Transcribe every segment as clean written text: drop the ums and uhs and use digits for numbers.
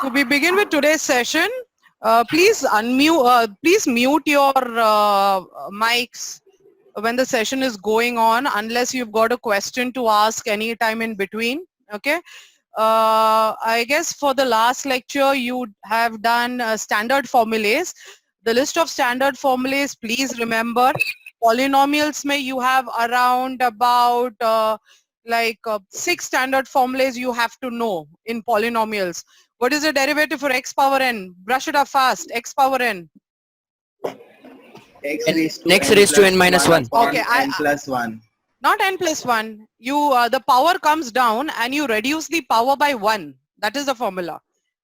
So we begin with today's session. Please mute your mics when the session is going on, unless you've got a question to ask any time in between. Okay. I guess for the last lecture you have done standard formulas. The list of standard formulas, please remember, polynomials may you have around about 6 standard formulas you have to know in polynomials. What is the derivative for x power n? Brush it up fast. X power n. X N- raised to next n raised to plus n minus 1 1. upon Okay, n plus 1. Not n plus 1. The power comes down and you reduce the power by 1. That is the formula.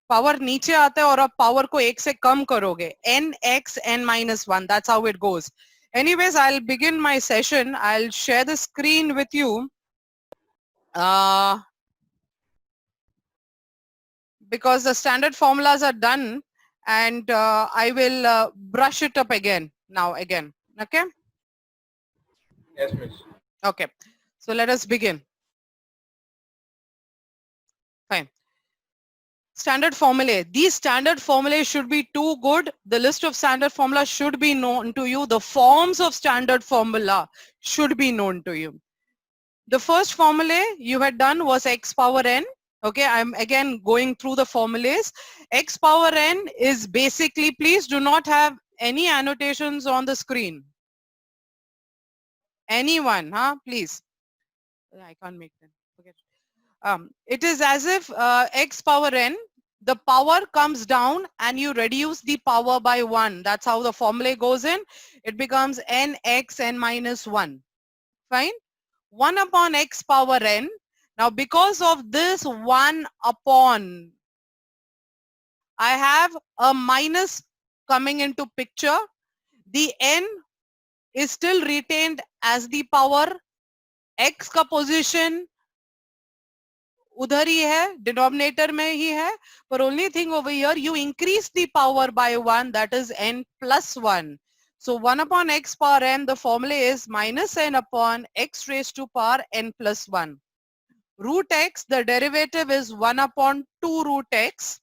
Power नीचे आता है और आप power को 1 से कम करोगे. Nx n minus 1. That's how it goes. Anyways, I'll begin my session. I'll share the screen with you. Because the standard formulas are done, and I will brush it up again. Okay. Yes, miss. Okay, so let us begin. Fine. Standard formulae. These standard formulae should be too good. The list of standard formula should be known to you. The forms of standard formula should be known to you. The first formula you had done was x power n. Okay, I'm again going through the formulas. X power n is basically, please do not have any annotations on the screen. Anyone, please. I can't make them. Forget it. It is as if x power n, the power comes down and you reduce the power by 1. That's how the formula goes in. It becomes nx n minus 1. Fine. 1 upon x power n. Now because of this 1 upon, I have a minus coming into picture. The n is still retained as the power. X का position उधर ही है, denominator में ही है, but only thing over here, you increase the power by 1, that is n plus 1. So 1 upon x power n, the formula is minus n upon x raised to power n plus 1. Root x, the derivative is 1 upon 2 root x.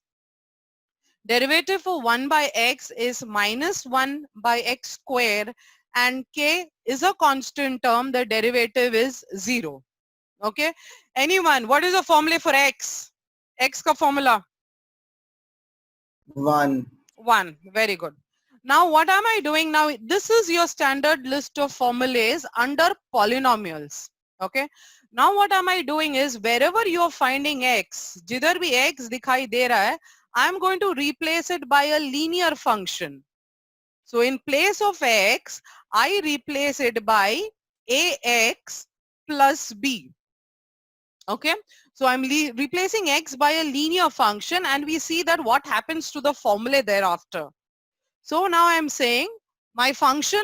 Derivative for 1 by x is minus 1 by x square, and k is a constant term, the derivative is 0. Okay. Anyone, what is the formula for x? X ka formula? 1. 1. Very good. Now what am I doing now? This is your standard list of formulas under polynomials. Okay. Now what am I doing is, wherever you are finding x, jidhar bhi x dikhai de raha hai, I am going to replace it by a linear function. So in place of x, I replace it by ax plus b. Okay, so I'm replacing x by a linear function, and we see that what happens to the formula thereafter. So now I'm saying my function,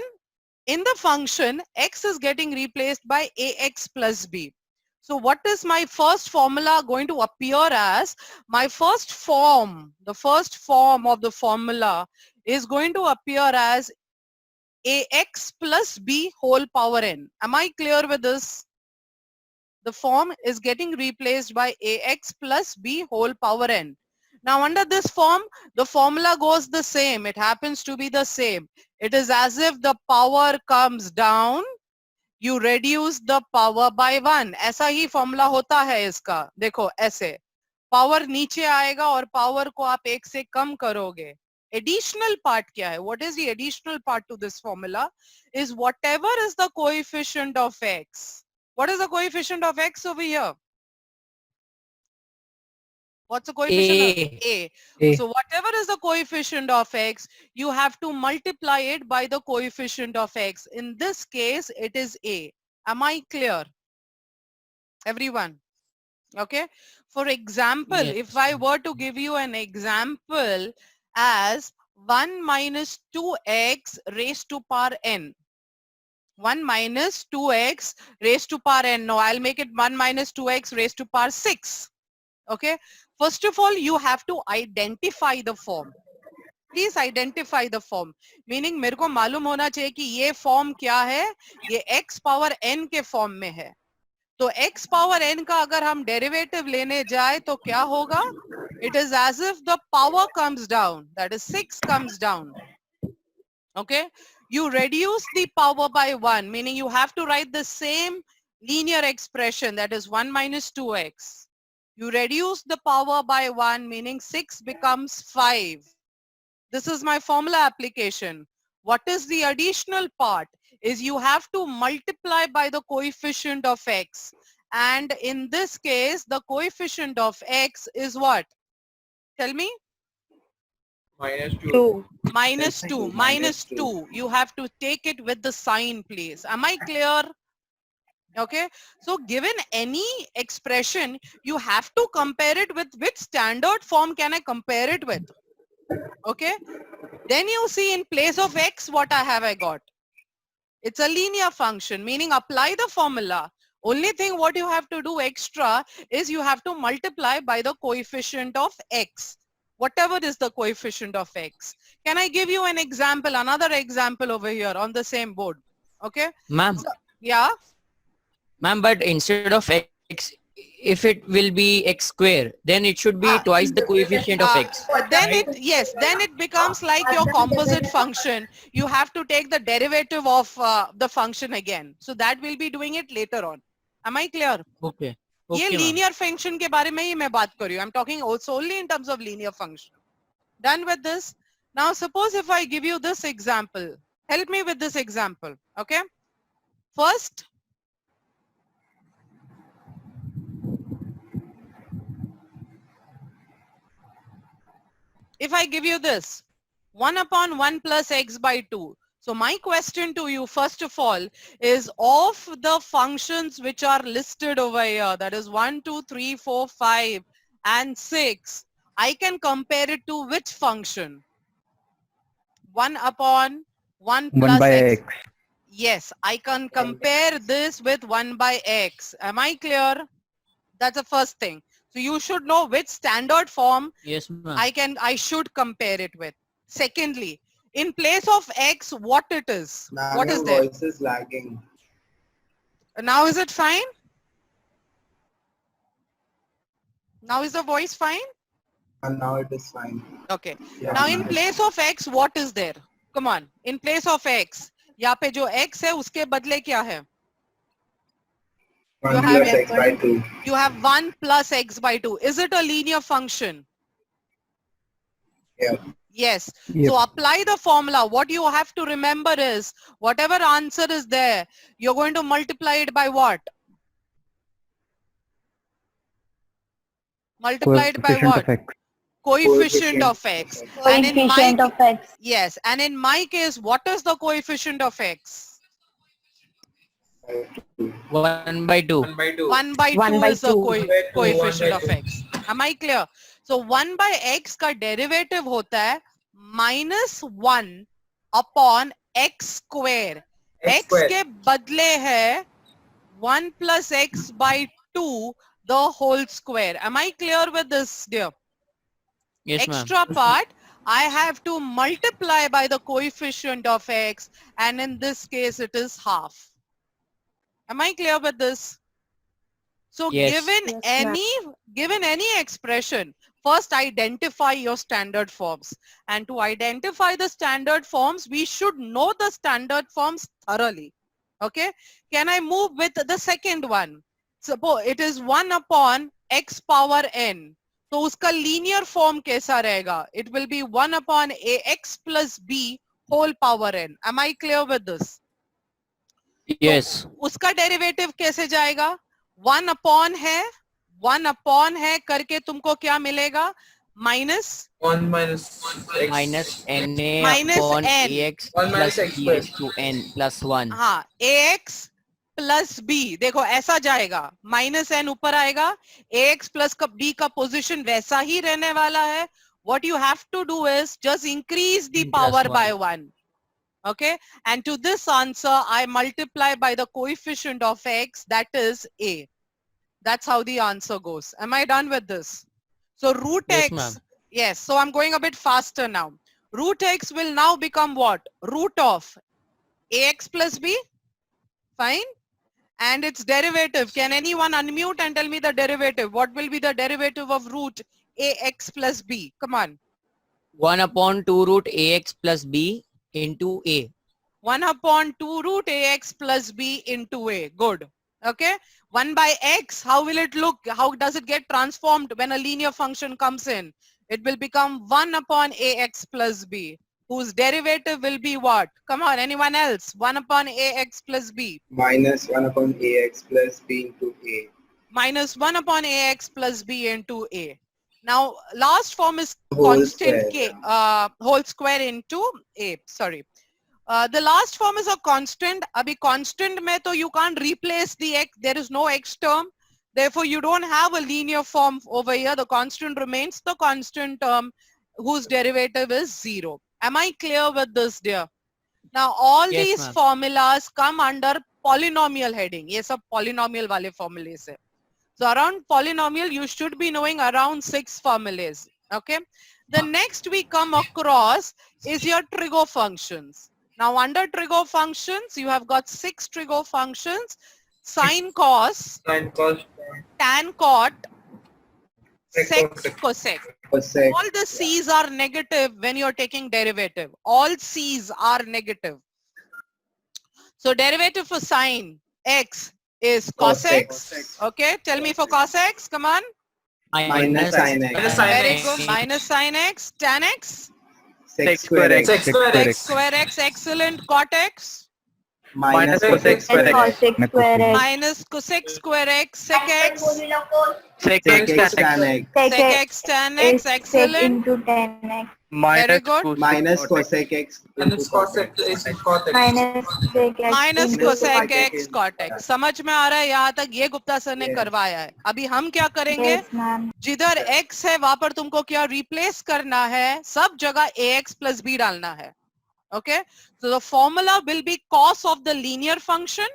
in the function, x is getting replaced by ax plus b. So what is my first formula going to appear as? My first form, the first form of the formula is going to appear as ax plus b whole power n. Am I clear with this? The form is getting replaced by ax plus b whole power n. Now under this form, the formula goes the same. It happens to be the same. It is as if the power comes down, you reduce the power by 1. ऐसा ही formula होता है इसका. देखो ऐसे. Power नीचे आएगा और power को आप 1 से कम करोगे. Additional part क्या है? What is the additional part to this formula? Is whatever is the coefficient of x. What is the coefficient of x over here? What's the coefficient of A. A? So whatever is the coefficient of x, you have to multiply it by the coefficient of x. In this case, it is A. Am I clear? Everyone? Okay. For example, Yes. if I were to give you an example as 1 minus 2x raised to power n. 1 minus 2x raised to power n. No, I'll make it 1 minus 2x raised to power 6. Okay. First of all, you have to identify the form. Please identify the form. Meaning मेरे को मालूम होना चाहिए कि ये form क्या है. ये x power n के form में है. तो x power n का अगर हम डेरिवेटिव लेने जाए तो क्या होगा? It is as if the power comes down, that is 6 comes down. Okay, you reduce the power by 1, meaning you have to write the same linear expression, that is 1 minus 2x. You reduce the power by 1, meaning 6 becomes 5. This is my formula application. What is the additional part? Is you have to multiply by the coefficient of x. And in this case, the coefficient of x is what? Tell me. Minus 2. 2. Minus 2. Minus Minus 2. 2. You have to take it with the sign, please. Am I clear? Okay. So given any expression, you have to compare it with which standard form can I compare it with? Okay. Then you see in place of x, what I got? It's a linear function, meaning apply the formula. Only thing what you have to do extra is you have to multiply by the coefficient of x. Whatever is the coefficient of x. Can I give you an example, another example over here on the same board? Okay. Ma'am, So, yeah. ma'am, but instead of x, if it will be x square, then it should be twice the coefficient of x. Then it becomes like your composite function. You have to take the derivative of the function again. So that we'll be doing it later on. Am I clear? Okay. ये Okay, ma'am. linear function के बारे में ही मैं बात कर रही हूँ. I'm talking also only in terms of linear function. Done with this? Now suppose if I give you this example. Help me with this example. Okay. First, if I give you this, 1 upon 1 plus x by 2. So my question to you, first of all, is of the functions which are listed over here, that is 1, 2, 3, 4, 5, and 6, I can compare it to which function? 1 upon 1 plus 1 by x. x. Yes, I can compare this with 1 by x. Am I clear? That's the first thing. So you should know which standard form Yes, ma'am. I should compare it with. Secondly, in place of x, what it is? Ma'am, What is your there? voice is lagging. Now is it fine? Now is the voice fine? And now it is fine. Okay. Yeah, Now in ma'am. place of x, what is there? Come on. In place of x, यहाँ पे जो x है उसके बदले क्या है? 1 you have plus x by 2. You have 1 plus x by 2. Is it a linear function? Yeah. Yes. Yep. So apply the formula. What you have to remember is whatever answer is there, you're going to multiply it by what? Multiply it by Coefficient what? of x. Coefficient of x. And in Coefficient my of x. yes, and in my case, what is the coefficient of x? 1 by 2. 1 by 2. 1 by 2 1 by is the 2. coefficient 1 of by 2. x. Am I clear? So 1 by x का derivative होता है -1 upon x square. X square. के बदले है 1 plus x by 2 the whole square. Am I clear with this, dear? Yes, ma'am. Extra part, I have to multiply by the coefficient of x, and in this case it is half. Am I clear with this? So Yes. given Yes, ma'am. any expression, first identify your standard forms. And to identify the standard forms, we should know the standard forms thoroughly. Okay. Can I move with the second one? Suppose it is 1 upon x power n. तो उसका linear form कैसा रहेगा? It will be 1 upon ax plus b whole power n. Am I clear with this? Yes. उसका derivative कैसे जाएगा? 1 upon है करके तुमको क्या मिलेगा? Minus 1 minus x. Minus na Minus upon n. ax 1 minus plus x b square. raised to n plus 1. हाँ, ax plus b. देखो ऐसा जाएगा, माइनस n ऊपर आएगा, ax प्लस b का पोजीशन वैसा ही रहने वाला है. What you have to do is just increase the B plus power by 1. 1. Okay, and to this answer I multiply by the coefficient of x, that is a. That's how the answer goes. Am I done with this? So root Yes, x, ma'am. yes, so I'm going a bit faster now. Root x will now become what? Root of ax plus b, fine, and its derivative. Can anyone unmute and tell me the derivative? What will be the derivative of root ax plus b? Come on. 1 upon 2 root ax plus b into a. 1 upon 2 root ax plus b into a. Good. Okay. 1 by x, how will it look? How does it get transformed when a linear function comes in? It will become 1 upon ax plus b, whose derivative will be what? Come on, anyone else? 1 upon ax plus b. Minus 1 upon ax plus b into a. Minus 1 upon ax plus b into a. Now, last form is Whole constant square, k, whole square into a. Sorry. The last form is a constant. Abhi constant mein to you can't replace the x. There is no x term. Therefore, you don't have a linear form over here. The constant remains the constant term whose derivative is 0. Am I clear with this, dear? Now, all Yes, these ma'am. formulas come under polynomial heading. Ye sab polynomial wale formulas hai. So around polynomial, you should be knowing around 6 formulas. Okay. The next we come across is your trig functions. Now under trig functions, you have got 6 trig functions: sine cos, Sine cos, tan cot, sec cosec. cosec. Cosec. All the C's are negative when you're taking derivative. All C's are negative. So derivative for sine x is cos x. Okay, tell me for cos x, come on. Minus sin x. Minus sin Very x. good. Minus sin x, tan x, Sec square x. Sec square x. square x, excellent, cot x, Minus Minus cosec square x. cosec square x, minus cosec square x, sec x, Sec Sec x x tan x. sec x, tan x, sec excellent. into tan x, Very good. Minus cosec x. minus cos x is cot x. minus sec x minus into cosec cosec x is- cot x. समझ में आ रहा है? यहाँ तक ये Gupta sir ने Yes. करवाया है. अभी हम क्या करेंगे? yes ma'am, जिधर x है वहां पर तुमको क्या रिप्लेस करना है? सब जगह ax plus b डालना है. Okay, so the formula will be cos of the linear function.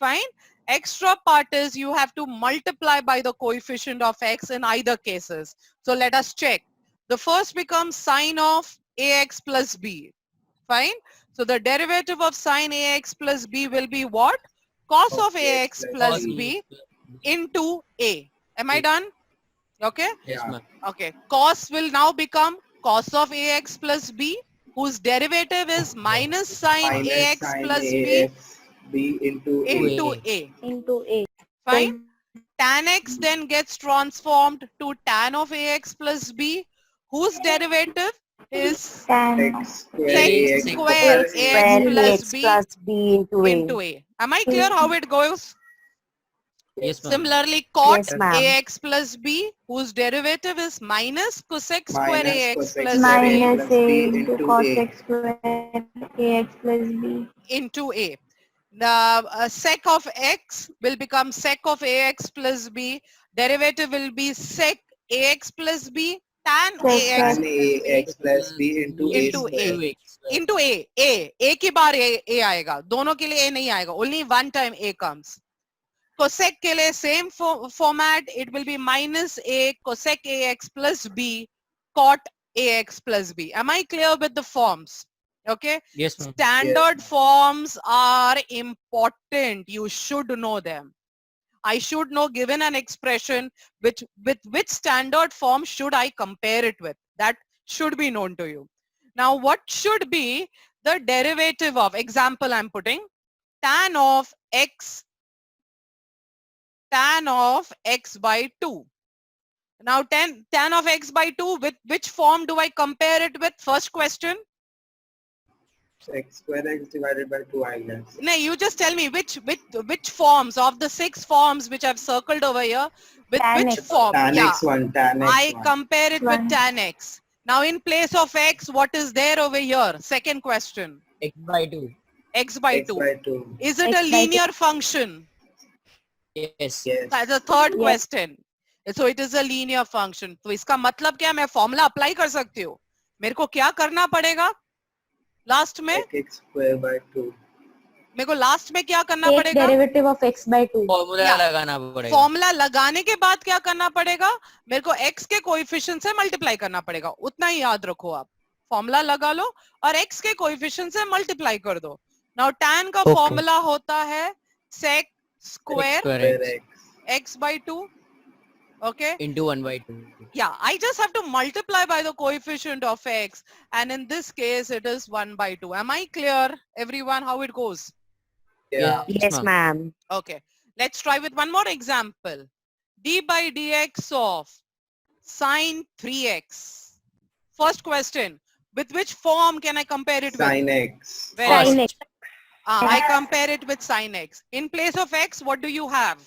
Fine. Extra part is you have to multiply by the coefficient of x in either cases. So let us check. The first becomes sine of ax plus b. Fine. So the derivative of sine ax plus b will be what? Cos of ax plus b into a. Am I done? Okay. Yes, Yeah. ma'am. Okay. Cos will now become cos of ax plus b, whose derivative is minus sine Minus ax sin plus ax b into a. into a. into a, Fine. Tan x then gets transformed to tan of ax plus b, whose derivative is tan Sec square sec ax square plus ax square plus x b plus b into a. Am I clear how it goes? Yes, ma'am. Similarly, cot Yes, ma'am. ax plus b, whose derivative is minus cosec square Minus ax cosec plus square b ax. minus plus a b into into cos a. x square ax plus b, into a. The sec of x will become sec of ax plus b. Derivative will be sec ax plus b tan Sec ax Tan ax plus b into a into square. a. into a की बार a आएगा. दोनों के लिए a नहीं आएगा. Only one time a comes. Cosec के लिए same format. It will be minus a cosec ax plus b cot ax plus b. Am I clear with the forms? Okay. Yes, ma'am. Standard forms are important. You should know them. I should know, given an expression, with which standard form should I compare it with? That should be known to you. Now, what should be the derivative of, example I'm putting, tan of x by 2. Now, tan of x by 2, with which form do I compare it with? First question. Sec square x divided by 2, I guess. No, you just tell me which forms of the 6 forms which I've circled over here, with Tan which x. form? Tan Yeah, x1, tan x1. I compare it with One. tan x. Now in place of x, what is there over here? Second question. X by 2. X by X 2. by 2. Is it X a by 2. linear function? Yes. Yes. That's the third Yes. question. So it is a linear function. तो इसका मतलब क्या? मैं formula apply कर सकती हूँ. मेरे को क्या करना पड़ेगा? लास्ट में Sec x square by 2. मेरे को लास्ट में क्या करना take पड़ेगा? derivative of x by 2, formula Yeah. लगाना पड़ेगा. फॉर्मूला लगाने के बाद क्या करना पड़ेगा? मेरे को x के कोएफिशिएंट से मल्टीप्लाई करना पड़ेगा. उतना ही याद रखो आप. फॉर्मूला लगा लो और x के कोएफिशिएंट से मल्टीप्लाई कर दो. नाउ tan का Okay. फॉर्मूला होता है sec square Square Square x x. x by 2. Okay. into 1 by 2. Yeah, I just have to multiply by the coefficient of x, and in this case it is 1 by 2. Am I clear, everyone, how it goes? Yeah. Yes, ma'am. Okay, let's try with one more example. D by dx of sine 3x. First question, with which form can I compare it with? Sin x. Very Sin good. x. I compare it with sine x. In place of x, what do you have?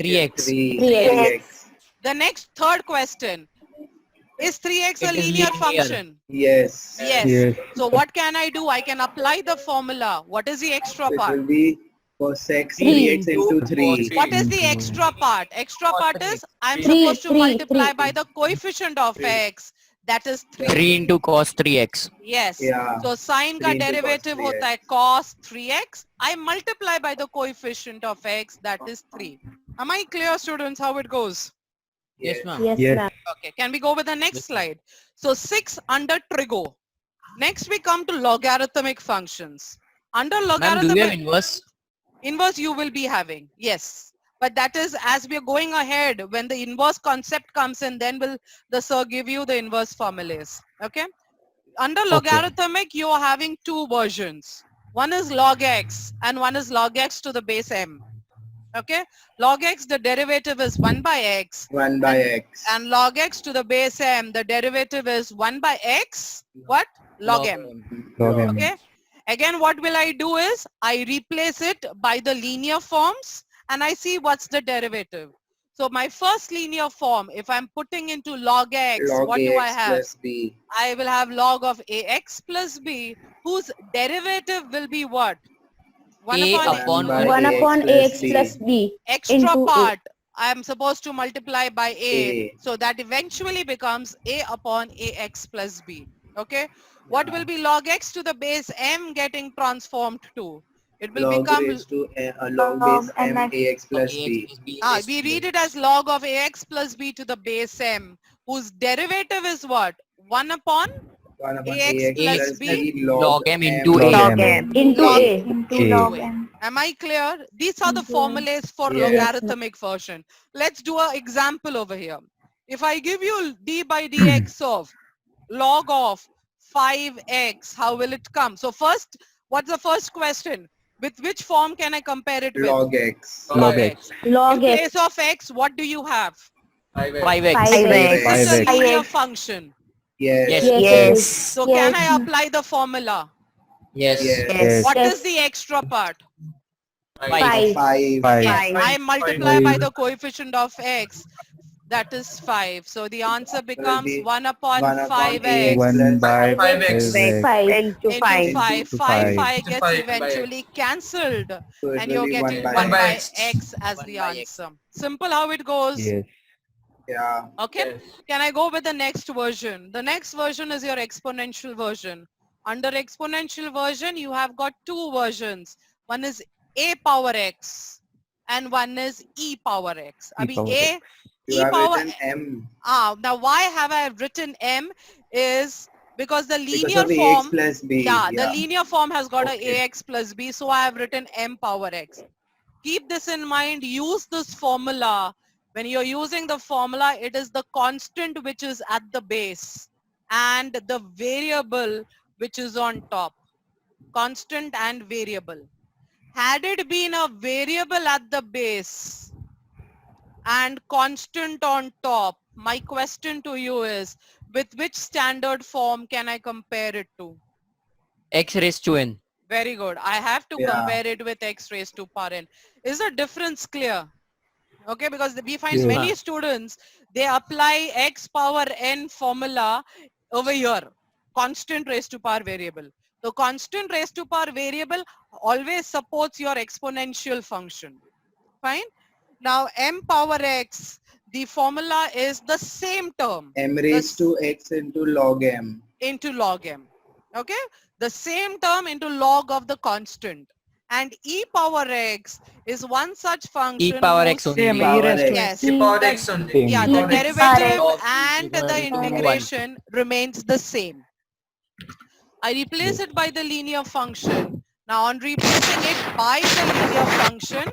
3x. 3x. The next third question, is 3x a It is linear linear. function? Yes. Yes. So what can I do? I can apply the formula. What is the extra It part? will be cos x 3. 3x into 3. What is the extra part? Extra part is I'm Three, supposed to three, multiply three. by the coefficient of x. That is 3. 3 into cos 3x. Yes. Yeah. So sine 3 का into cos derivative 3x. होता है cos 3x. I multiply by the coefficient of x. That is 3. Am I clear, students, how it goes? Yes, ma'am. Yes, ma'am. Okay. Can we go with the next slide? So 6 under trigo. Next we come to logarithmic functions. Under Ma'am, do you have logarithmic inverse? inverse you will be having. Yes. But that is as we are going ahead, when the inverse concept comes in, then will the sir give you the inverse formulas. Okay. Under logarithmic, you are having two versions. One is log x and one is log x to the base m. Okay. Log x, the derivative is 1 by x. 1 by x. And log x to the base m, the derivative is 1 by x. What? Log m. Okay. Again, what will I do is I replace it by the linear forms and I see what's the derivative. So my first linear form, if I'm putting into log x, Log what do I ax have? plus b. I will have log of ax plus b, whose derivative will be what? 1 A upon upon 1 by 1 ax upon plus ax b. plus b. extra into A. part. I am supposed to multiply by a. A. So that eventually becomes a upon ax plus b. Okay. What will be log x to the base m getting transformed to? It will Log become, raised to log Log base m mx. ax plus b. we read it as log of ax plus b to the base m, whose derivative is what? 1 upon 1 upon ax ax plus plus b b log m into m. A. Log m. Into Log- A. Into log m. Am I clear? These are the formulas for Yes. logarithmic version. Let's do an example over here. If I give you d by dx of log of 5x, how will it come? So first, what's the first question? With which form can I compare it with? Log x. Log x. Log In x. place of x, what do you have? 5x. 5x. Is this a 5x. linear function? Yes. Yes. Yes. So can I apply the formula? Yes. Yes. What Yes. is the extra part? 5. 5. Yes, I multiply by the coefficient of x. That is 5. So the answer becomes be 1 upon 1 upon 5x. ax 1 by 5x. 5. Into 5. 5 5. gets 5 by eventually cancelled. So it And will you're be 1 getting by 1 by by x. x as 1 the by x. answer. Simple how it goes. Yes. Yeah. Okay. Can I go with the next version? The next version is your exponential version. Under exponential version, you have got two versions. One is a power x and one is e power x. E power A, You e have power, written m now why have I written m is because the because linear of ax form, plus b. the linear form has got Okay. a ax plus b, so I have written m power x. Keep this in mind, use this formula. When you're using the formula, it is the constant which is at the base and the variable which is on top. Constant and variable. Had it been a variable at the base and constant on top, my question to you is, with which standard form can I compare it to? X raised to n. Very good. I have to Yeah. compare it with x raised to power n. Is the difference clear? Okay, because we find Yes. many students, they apply x power n formula over here, constant raised to power variable. The constant raised to power variable always supports your exponential function. Fine. Now m power x, the formula is the same term m raised to x into log m. into log m. Okay, the same term into log of the constant. And e power x is one such function. E power whose- x only. Yes. E power x only. Yeah, Same. the E derivative power x and is the equal to integration remains the same. I replace it by the linear function. Now on replacing it by the linear function,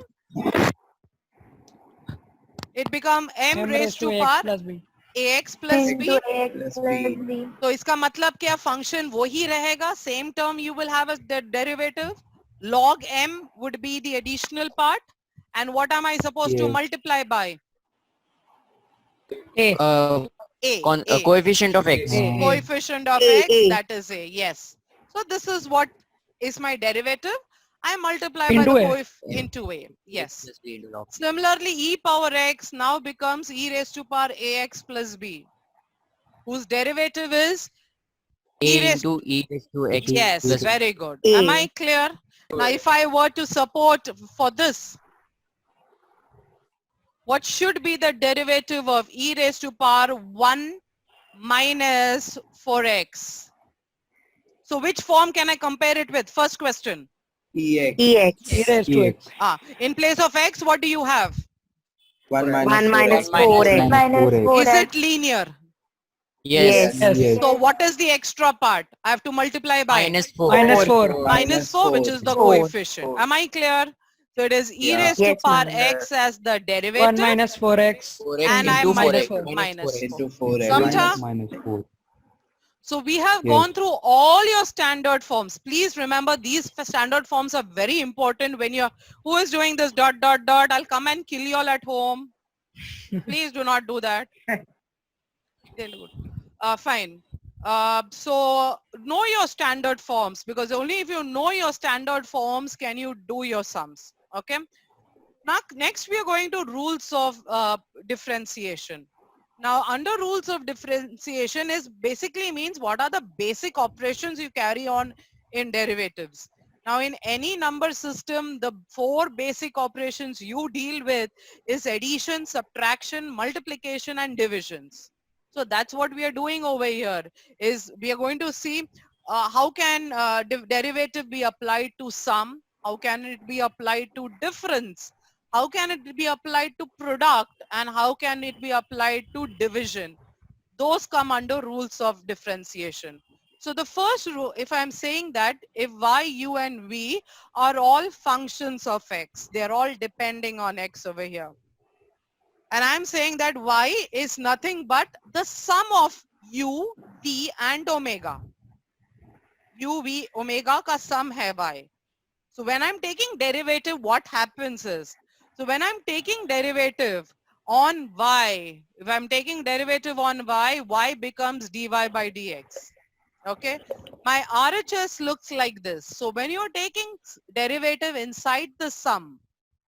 It become m raised to power plus b. ax plus b. into x plus plus b. b. तो इसका मतलब क्या, function वही रहेगा, same term you will have as the derivative. Log m would be the additional part. And what am I supposed to multiply by? A. A. Coefficient of x. A. Coefficient of A, x, A. that is a, yes. So this is what is my derivative. I multiply by Into the A. into a, yes. Plus b into log. Similarly, e power x now becomes e raised to power ax plus b, whose derivative is A raised- into e raised to x. yes, plus very good. A. Am I clear? Now, if I were to support for this, what should be the derivative of e raised to power 1 minus 4x? So which form can I compare it with? First question. Ex. Ex. E raised to x. In place of x, what do you have? 1 minus 1 minus 4x. 4x. Minus 4x. Is it linear? Yes. Yes. So what is the extra part? I have to multiply by Minus 4. Minus 4. minus 4, which is the Four. coefficient. Am I clear? So it is e Yeah. raised to Yes, power ma'am. x as the 1 derivative, minus 4x. 4x and I into multiply 4x. minus 4. Into 4x. Samjha? minus 4. So we have Yes. gone through all your standard forms. Please remember these standard forms are very important when you're, who is doing this ... I'll come and kill you all at home. Please do not do that. Fine. So know your standard forms, because only if you know your standard forms can you do your sums. Okay. Now next we are going to rules of differentiation. Now under rules of differentiation is basically means what are the basic operations you carry on in derivatives. Now in any number system, the 4 basic operations you deal with is addition, subtraction, multiplication and divisions. So that's what we are doing over here, is we are going to see how can derivative be applied to sum, how can it be applied to difference, how can it be applied to product, and how can it be applied to division. Those come under rules of differentiation. So the first rule, if I'm saying that if y, u and v are all functions of x, they're all depending on x over here. And I'm saying that y is nothing but the sum of u, v and omega. U, v, omega ka sum hai y. So when I'm taking derivative, what happens is, so when I'm taking derivative on y, if I'm taking derivative on y becomes dy by dx. Okay. My RHS looks like this. So when you're taking derivative inside the sum,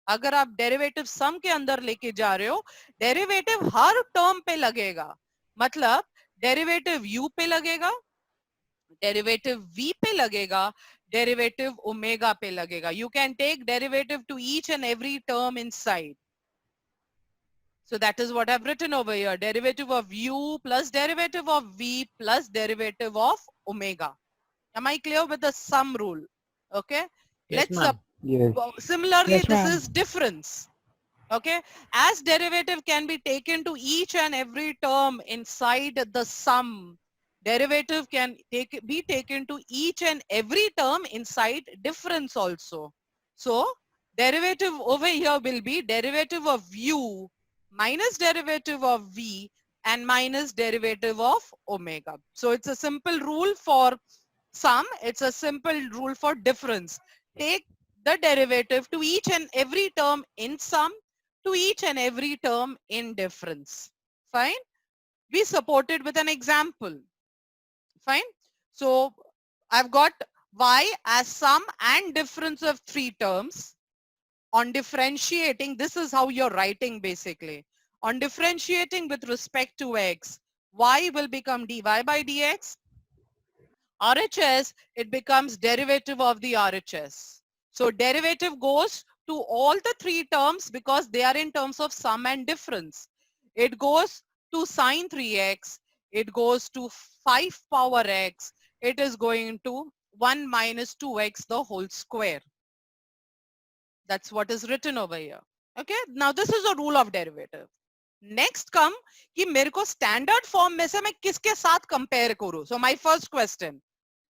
अगर आप derivative सम के अंदर लेके जा रहे हो, derivative हर term पे लगेगा. मतलब डेरिवेटिव u पे लगेगा, डेरिवेटिव v पे लगेगा, डेरिवेटिव ओमेगा पे लगेगा. You can take derivative to each and every term inside. So that is what I've written over here. Derivative of u plus derivative of v plus derivative of omega. Am I clear with the sum rule? Okay. Yes, Let's ma'am. Yes. Similarly, Yes, this ma'am. is difference. Okay. As derivative can be taken to each and every term inside the sum, derivative can be taken to each and every term inside difference also. So derivative over here will be derivative of u minus derivative of v and minus derivative of omega. So it's a simple rule for sum. It's a simple rule for difference. Take the derivative to each and every term in sum, to each and every term in difference. Fine. We support it with an example. Fine. So I've got y as sum and difference of 3 terms. On differentiating, this is how you're writing basically. On differentiating with respect to x, y will become dy by dx. RHS, it becomes derivative of the RHS. So derivative goes to all the 3 terms because they are in terms of sum and difference. It goes to sine 3x. It goes to 5 power x. It is going to 1 minus 2x the whole square. That's what is written over here. Okay. Now this is a rule of derivative. Next come कि मेरे को standard form में से मैं किसके साथ compare करूँ. So my first question,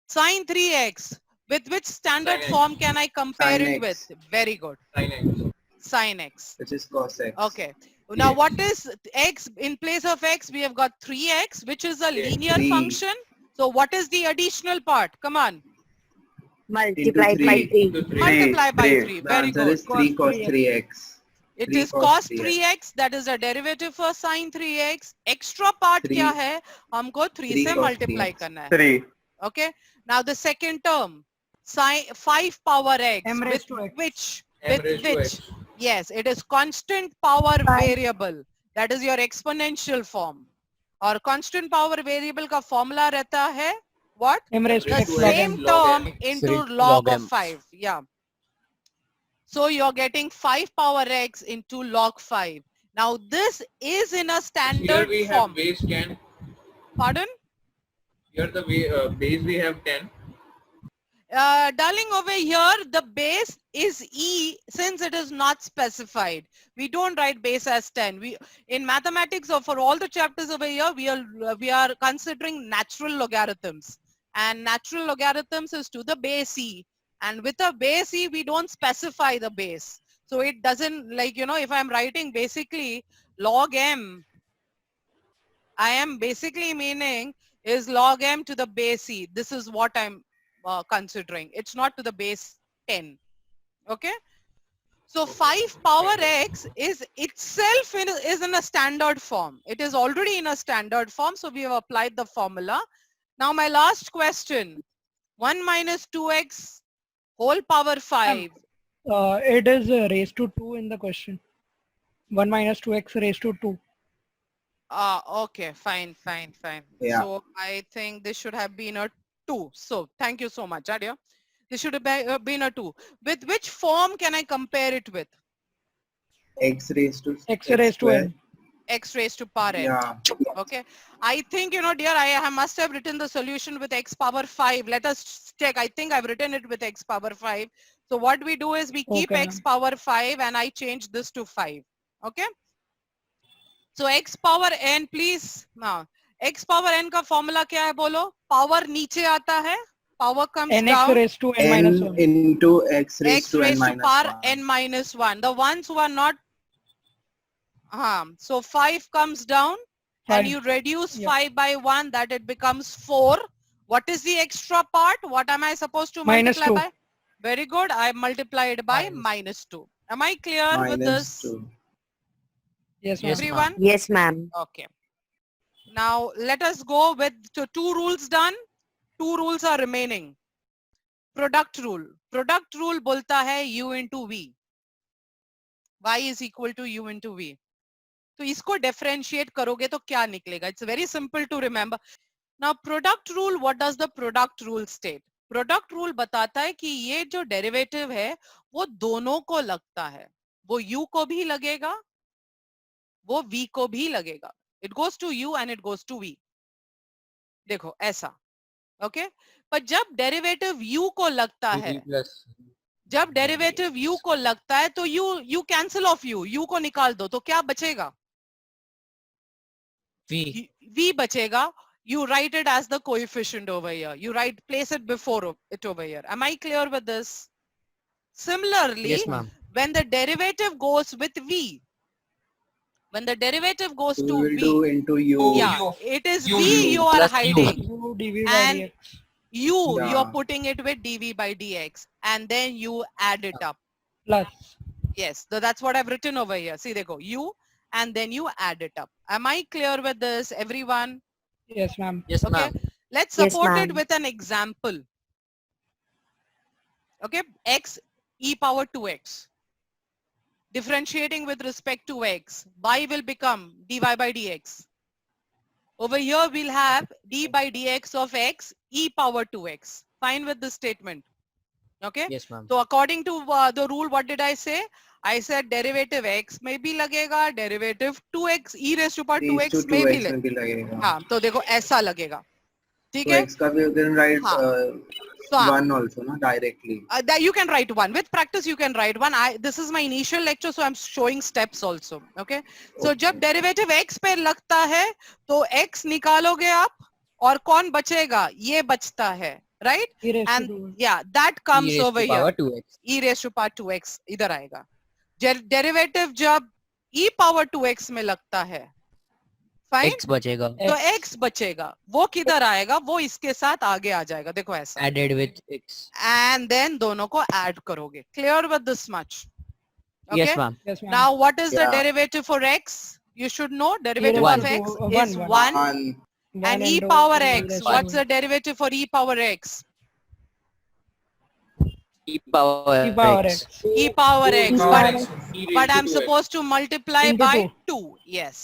sine 3x, with which standard Sin x. form can I compare Sin it x. with? Very good. Sin x. Sin x. which is cos x. Okay. Now Yes. what is x? In place of x, we have got 3x, which is a linear 3. function. So what is the additional part? Come on. Multiplied by 3. Multiply by 3. The Very answer good. is 3 cos 3x. It 3 is cos 3x. 3x. That is a derivative for sin 3x. Extra part 3. क्या है? हमको 3 3 से cos multiply 3x. करना है. 3. Okay. Now the second term, sin 5 power x. M With raised to x. which? M With raised to which? x. Yes, it is constant power Five. variable. That is your exponential form. और constant power variable का formula रहता है what? M raised to The x log same m. term X into raised to log log of m. 5. Yeah. So you're getting 5 power x into log 5. Now this is in a Here standard we form. have base 10. Pardon? Here the base we have 10. Darling, over here the base is e since it is not specified. We don't write base as 10. We in mathematics or for all the chapters over here we are considering natural logarithms, and natural logarithms is to the base e, and with a base e we don't specify the base. So it doesn't, like, you know, if I'm writing basically log m, I am basically meaning is log m to the base e. This is what I'm considering. It's not to the base 10. Okay. So 5 power x is itself is in a standard form. It is already in a standard form. So we have applied the formula. Now my last question, 1 minus 2x whole power 5. It is raised to 2 in the question. 1 minus 2x raised to 2. Okay, fine. Yeah. So I think this should have been a 2. So thank you so much, Adia. This should have been a 2. With which form can I compare it with? X raised to X raised to square. n. X raised to power n. Yeah. Okay. I think, you know, dear, I must have written the solution with x power 5. Let us check. I think I've written it with x power 5. So what we do is we keep Okay, x power 5 and I change this to 5. Okay. So x power n, please. Now, x power n का formula क्या है बोलो? Power नीचे आता है. Power comes nx down. raised to n minus N 1. into x raised X to n raised to minus power 1. n minus 1. The ones who are not. So 5 comes down and Five. you reduce Yeah. 5 by 1, that it becomes 4. What is the extra part? What am I supposed to Minus multiply 2. by? Very good. I multiplied by minus 2. Am I clear with Minus this? 2. Yes, ma'am. Yes, ma'am. Everyone? Yes, ma'am. Okay. Now let us go with 2 rules done. 2 rules are remaining. Product rule. Product rule बोलता है u into v. Y is equal to u into v. तो इसको differentiate करोगे तो क्या निकलेगा? It's very simple to remember. Now product rule, what does the product rule state? Product rule बताता है कि ये जो derivative है वो दोनों को लगता है. वो u को भी लगेगा, वो v को भी लगेगा. It goes to u and it goes to v. देखो ऐसा. Okay? पर जब derivative u को लगता है, जब derivative u को लगता है तो u cancel off u को निकाल दो तो क्या बचेगा? V. V बचेगा. You write it as the coefficient over here. You place it before it over here. Am I clear with this? Similarly, Yes, ma'am. when the derivative goes with v, when the derivative goes We to will do v, into u. yeah, it is U, v U, you are plus u. hiding, U dv by and dx. u Yeah. you're putting it with dv by dx, and then you add it up. Plus. Yes, so that's what I've written over here. See, they go u, and then you add it up. Am I clear with this, everyone? Yes, ma'am. Yes, Okay, ma'am. let's Yes, support it ma'am. with an example. Okay, x e power 2x. Differentiating with respect to x, y will become dy by dx. Over here we'll have d by dx of x e power 2x. Fine with this statement. Okay. Yes, ma'am. So according to the rule, what did I say? I said derivative x में भी लगेगा, derivative 2x e raised to power Raised to 2x में भी 2x में भी लगेगा. हाँ, तो देखो ऐसा लगेगा. ठीक So है? x का भी you can write हाँ. So 1 also, no? Directly. that you can write 1. With practice you can write 1. This is my initial lecture, so I'm showing steps also. Okay. So Okay. जब derivative x पे लगता है तो x निकालोगे आप और कौन बचेगा? ये बचता है. Right? E raised to And 2. yeah, that comes E raised over to power here. 2x. E raised to power 2x इधर आएगा. डेरिवेटिव जब e पावर 2x में लगता है, फाइन, x बचेगा तो x बचेगा, वो किधर आएगा, वो इसके साथ आगे आ जाएगा, देखो ऐसा, added with x. And then दोनों को ऐड करोगे. Clear with this much? Yes, Okay. ma'am. Yes, ma'am. Now what is the Yeah. derivative for x? You should know derivative One. of x One, is one. 1 One. and One e into power e x. raised to What's one. the derivative for e power x? E power E power x. x. E power x. power But, x. but I'm supposed to multiply Into by two. 2. Yes.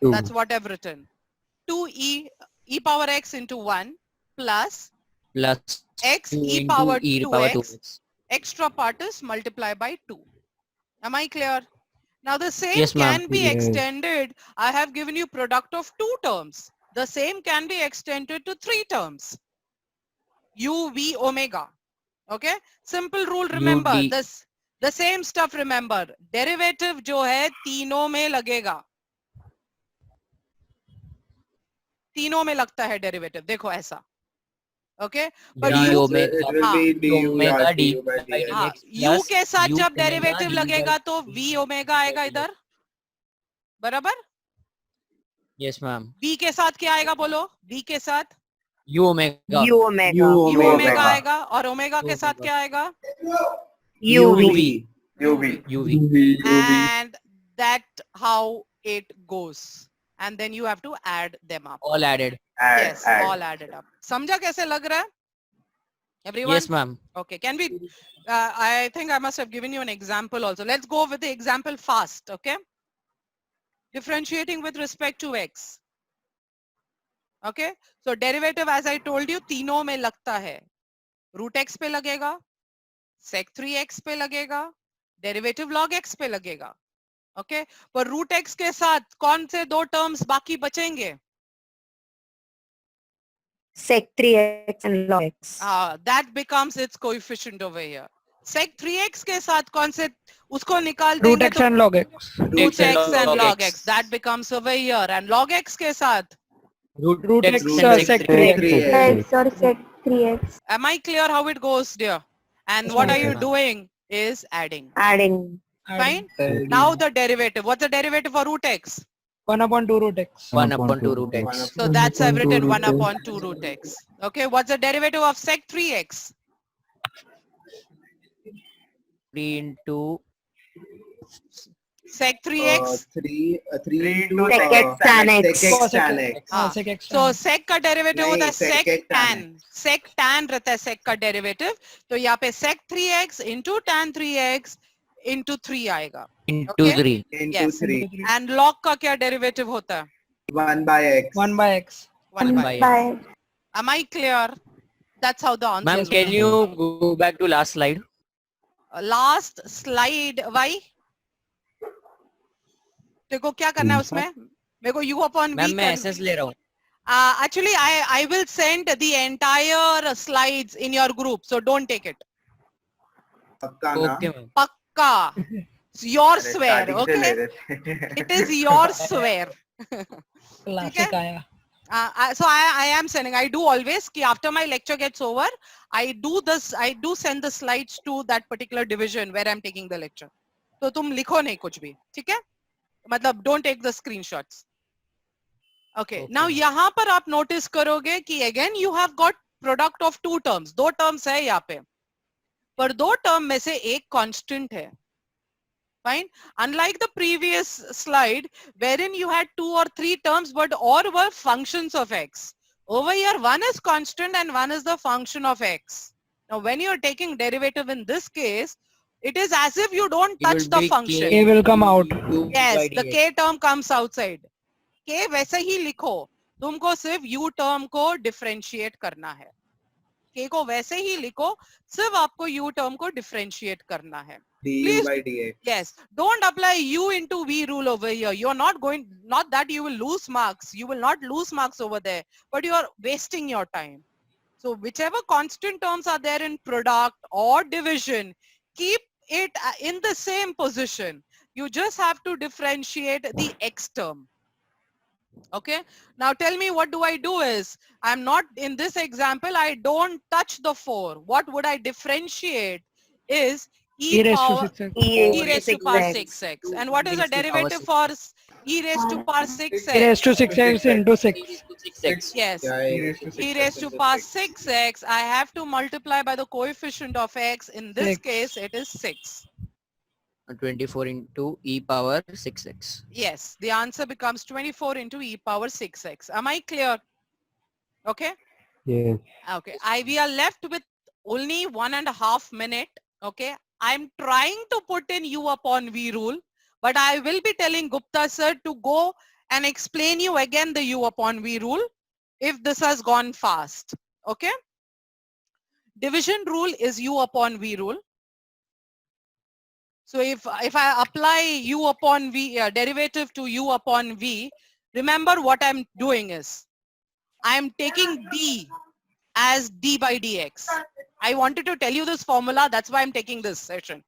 Two. That's what I've written. 2e e power x into 1 plus Plus x 2 e into power e power 2x. 2x. Extra part is multiply by 2. Am I clear? Now the same Yes, ma'am. can be Yes. extended. I have given you product of 2 terms. The same can be extended to 3 terms. U, V, omega. Okay? Simple rule, remember. V. This the same stuff, remember. Derivative जो है तीनों में लगेगा. तीनों में लगता है derivative. देखो ऐसा. Okay? But D U, omega. It will हाँ, be du omega yeah, d du by by dx. हाँ, dx U plus के साथ u जब omega derivative d by लगेगा तो V omega आएगा इधर. बराबर? Yes, ma'am. B के साथ क्या आएगा बोलो? B के साथ U omega. U omega. U U omega. Omega आएगा और ओमेगा के साथ omega. क्या आएगा? UV. UV. UV. And that how it goes. And then you have to add them up. All added. Add, Yes, add. all added up. समझा कैसे लग रहा है? Everyone? Yes, ma'am. Okay, can we, I think I must have given you an example also. Let's go with the example fast, okay? Differentiating with respect to x. Okay, so derivative as I told you तीनों में लगता है. Root x पे लगेगा, sec 3x पे लगेगा, derivative log x पे लगेगा. Okay, पर root x के साथ कौन से दो terms बाकी बचेंगे? Sec 3x and log x. That becomes its coefficient over here. Sec 3x के साथ कौन से उसको निकाल Root देंगे x तो and log x. root x and log x. x. That becomes over here. And log x के साथ, Root x Root sec x, 3x. 3x. X or sec 3x. am I clear how it goes, dear? And Yes, what are ma'am. you Yes, ma'am. doing is adding. Adding. Fine. Now the derivative. What's the derivative for root x? 1 upon 2 root x. 1 upon 2 root One x. So that's I've written 1 upon 2 root x. Okay. What's the derivative of sec 3x? 3 into Sec 3x. 3 into Sec x tan x. sec x tan Sec- x. हाँ, sec x. So sec का derivative नहीं, होता है sec sec x tan tan. Sec tan रहता है sec का derivative. तो यहाँ पे sec 3x into tan 3x into 3 आएगा. into Okay. 3. Into Yes. 3. And log का क्या derivative होता है? 1 by x. 1 by x. 1 by. by- By Am I clear? That's how the answer Ma'am, is. can you go back to last slide? Last slide. Why? देखो क्या करना है उसमें? मेरे को u upon v मैम मैं करना- SS ले रहा हूँ. Actually, I will send the entire slides in your group, so don't take it. पक्का ना? Okay, ma'am. Pakka. It's your अरे, swear, starting से ले okay? रहे थे। It is your swear. Classic आया. So I am sending. I do always. Ki after my lecture gets over, I do this. I do send the slides to that particular division where I'm taking the lecture. तो तुम लिखो नहीं कुछ भी, ठीक है? मतलब don't take the screenshots. Okay. Now यहाँ पर आप notice करोगे कि again you have got product of two terms. दो terms है यहाँ पे. पर दो term में से एक constant है. Fine. Unlike the previous slide, wherein you had 2 or 3 terms, but all were functions of x. Over here, one is constant and one is the function of x. Now, when you are taking derivative in this case, it is as if you don't It will touch the be function. A will come out. U Yes, by the dx. k term comes outside. K वैसे ही लिखो. तुमको सिर्फ u term को differentiate करना है. K को वैसे ही लिखो. सिर्फ आपको u term को differentiate करना है. du Please- by dx. Yes, don't apply u into v rule over here. You're not going, not that you will lose marks. You will not lose marks over there, but you are wasting your time. So whichever constant terms are there in product or division, keep it in the same position. You just have to differentiate the x term. Okay. Now tell me, what do I do is, I'm not in this example, I don't touch the 4. What would I differentiate is E raised to power 6x. e raised to power 6x. 6x. And what is the Raised to power derivative 6. for e raised to power 6x? E raised to 6x into 6. 6x. Yes. Yeah, E raised to E 6x raised to into power 6. 6x, I have to multiply by the coefficient of x. In this 6. case, it is 6. 24 into e power 6x. Yes, the answer becomes 24 into e power 6x. Am I clear? Okay. Yes. Okay. We are left with only 1.5 minutes. Okay. I'm trying to put in u upon v rule, but I will be telling Gupta sir to go and explain you again the u upon v rule if this has gone fast. Okay. Division rule is u upon v rule. So if I apply u upon v derivative to u upon v, remember what I'm doing is I'm taking d as d by dx. I wanted to tell you this formula, that's why I'm taking this session.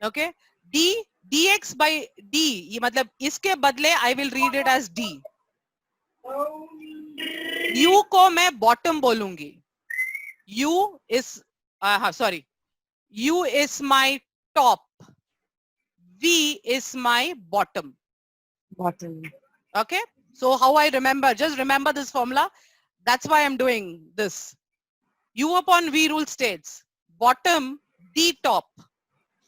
Okay, d dx by d, ये मतलब इसके बदले I will read it as d. u को मैं bottom बोलूंगी. u is sorry, u is my top. V is my bottom. Bottom. Okay. So how I remember, just remember this formula. That's why I'm doing this. U upon V rule states bottom D top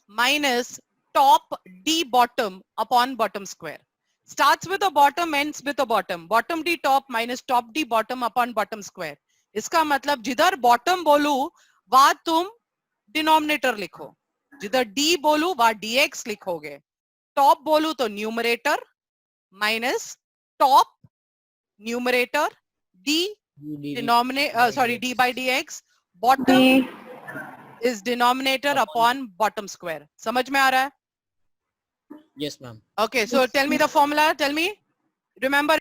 minus top D bottom upon bottom square. Starts with a bottom, ends with a bottom. Bottom D top minus top D bottom upon bottom square. इसका मतलब जिधर bottom बोलूं वहां तुम denominator लिखो. जिधर d बोलूं वहां dx लिखोगे. Top बोलूं तो numerator minus top numerator d denominator d by dx. Bottom D. is denominator upon bottom square. समझ में आ रहा है? Yes, ma'am. Okay, so tell me the formula. Tell me. Remember